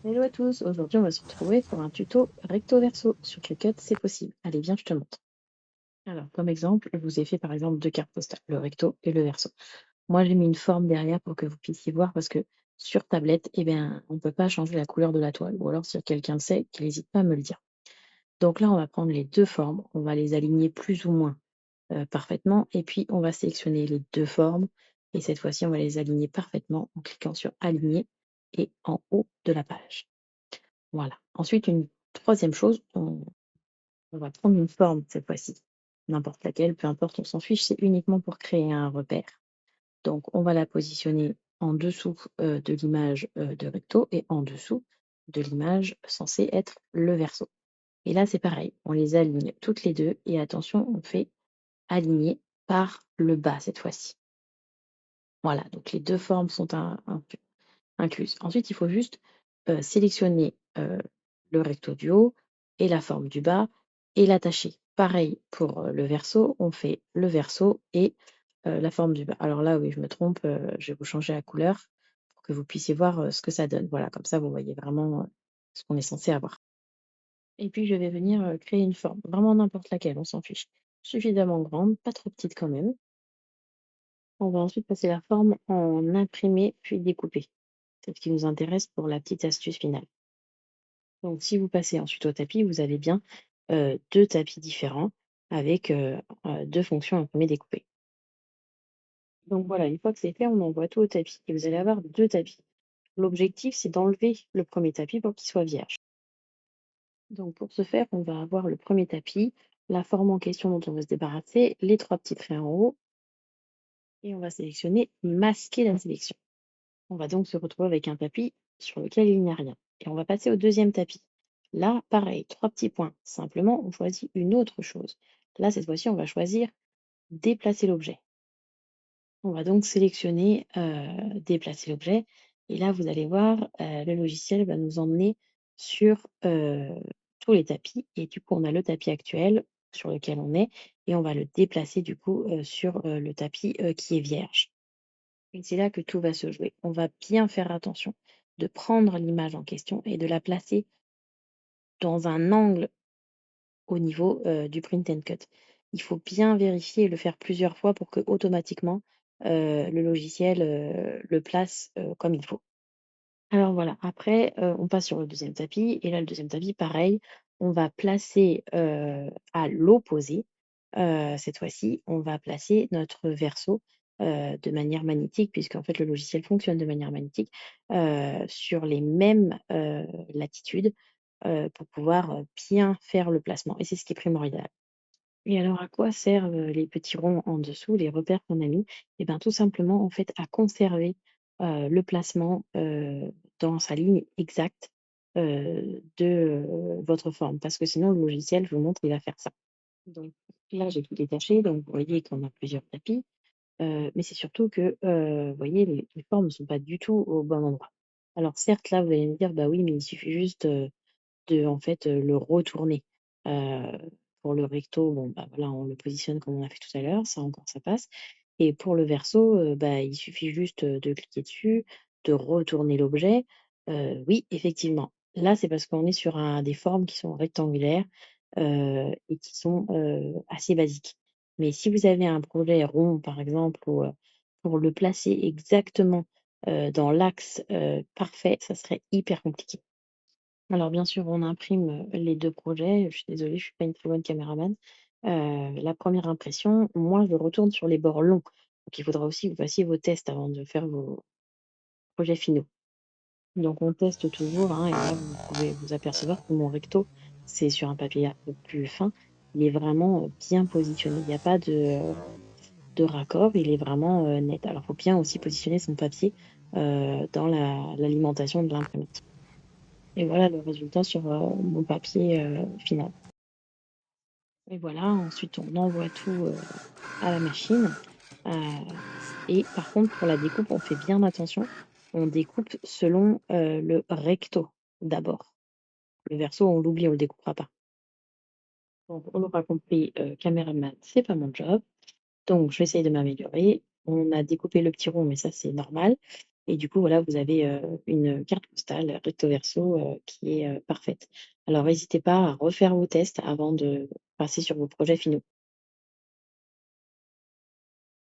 Hello à tous, aujourd'hui on va se retrouver pour un tuto recto verso. Sur Cricut, c'est possible. Allez, viens, je te montre. Alors, comme exemple, je vous ai fait par exemple deux cartes postales, le recto et le verso. Moi, j'ai mis une forme derrière pour que vous puissiez voir parce que sur tablette, eh bien, on ne peut pas changer la couleur de la toile. Ou alors, si quelqu'un le sait, qu'il n'hésite pas à me le dire. Donc là, on va prendre les deux formes, on va les aligner plus ou moins parfaitement et puis on va sélectionner les deux formes et cette fois-ci, on va les aligner parfaitement en cliquant sur aligner et en haut de la page. Voilà. Ensuite, une troisième chose, on va prendre une forme cette fois-ci. N'importe laquelle, peu importe, on s'en fiche, c'est uniquement pour créer un repère. Donc, on va la positionner en dessous de l'image de recto et en dessous de l'image censée être le verso. Et là, c'est pareil, on les aligne toutes les deux et attention, on fait aligner par le bas cette fois-ci. Voilà, donc les deux formes sont incluses. Ensuite, il faut juste sélectionner le recto du haut et la forme du bas et l'attacher. Pareil pour le verso, on fait le verso et la forme du bas. Alors là, oui, je me trompe, je vais vous changer la couleur pour que vous puissiez voir ce que ça donne. Voilà, comme ça, vous voyez vraiment ce qu'on est censé avoir. Et puis, je vais venir créer une forme, vraiment n'importe laquelle, on s'en fiche. Suffisamment grande, pas trop petite quand même. On va ensuite passer la forme en imprimé puis découpé. C'est ce qui nous intéresse pour la petite astuce finale. Donc si vous passez ensuite au tapis, vous avez bien, 2 tapis différents avec, 2 fonctions imprimées découpées. Donc voilà, une fois que c'est fait, on envoie tout au tapis et vous allez avoir 2 tapis. L'objectif, c'est d'enlever le premier tapis pour qu'il soit vierge. Donc pour ce faire, on va avoir le premier tapis, la forme en question dont on veut se débarrasser, les 3 petits traits en haut et on va sélectionner «Masquer la sélection». On va donc se retrouver avec un tapis sur lequel il n'y a rien. Et on va passer au deuxième tapis. Là, pareil, 3 petits points. Simplement, on choisit une autre chose. Là, cette fois-ci, on va choisir déplacer l'objet. On va donc sélectionner déplacer l'objet. Et là, vous allez voir, le logiciel va nous emmener sur tous les tapis. Et du coup, on a le tapis actuel sur lequel on est. Et on va le déplacer du coup sur le tapis qui est vierge. Et c'est là que tout va se jouer. On va bien faire attention de prendre l'image en question et de la placer dans un angle au niveau du print and cut. Il faut bien vérifier et le faire plusieurs fois pour que automatiquement le logiciel le place comme il faut. Alors voilà, après on passe sur le deuxième tapis et là le deuxième tapis pareil, on va placer à l'opposé, cette fois-ci, on va placer notre verso de manière magnétique puisqu'en fait le logiciel fonctionne de manière magnétique sur les mêmes latitudes pour pouvoir bien faire le placement et c'est ce qui est primordial. Et alors à quoi servent les petits ronds en dessous, les repères qu'on a mis? Et bien tout simplement en fait à conserver le placement dans sa ligne exacte de votre forme parce que sinon le logiciel, je vous montre, il va faire ça. Donc là j'ai tout détaché, donc vous voyez qu'on a plusieurs tapis, mais c'est surtout que vous voyez les formes ne sont pas du tout au bon endroit. Alors certes là vous allez me dire: «Bah oui, mais il suffit juste, de en fait, le retourner». Heu, pour le recto, bon, bah, voilà, on le positionne comme on a fait tout à l'heure, ça encore ça passe et pour le verso, bah, il suffit juste, de cliquer dessus, de retourner l'objet. Oui, effectivement, là, c'est parce qu'on est sur des formes qui sont rectangulaires, et qui sont, assez basiques. Mais si vous avez un projet rond, par exemple, ou, pour le placer exactement, dans l'axe, parfait, ça serait hyper compliqué. Alors bien sûr, on imprime, les 2 projets. Je suis désolée, je suis pas une très bonne caméraman. La première impression, moi, je le retourne sur les bords longs. Donc il faudra aussi que vous fassiez vos tests avant de faire vos projets finaux. Donc on teste toujours, hein, et là, vous pouvez vous apercevoir que mon recto, c'est sur un papier un peu plus fin. Il est vraiment, bien positionné. Il y a pas de raccord, il est vraiment, net. Alors il faut bien aussi positionner son papier, dans l'alimentation de l'imprimante. Et voilà le résultat sur, mon papier, final. Et voilà, ensuite on envoie tout, à la machine, heu et par contre pour la découpe, on fait bien attention. On découpe selon, le recto d'abord. Le verso, on l'oublie, on le découpera pas. Donc on l'aura compris, caméraman, c'est pas mon job, donc j'essaye de m'améliorer. On a découpé le petit rond, mais ça c'est normal. Et du coup, voilà, vous avez une carte postale recto verso qui est parfaite. Alors, n'hésitez pas à refaire vos tests avant de passer sur vos projets finaux.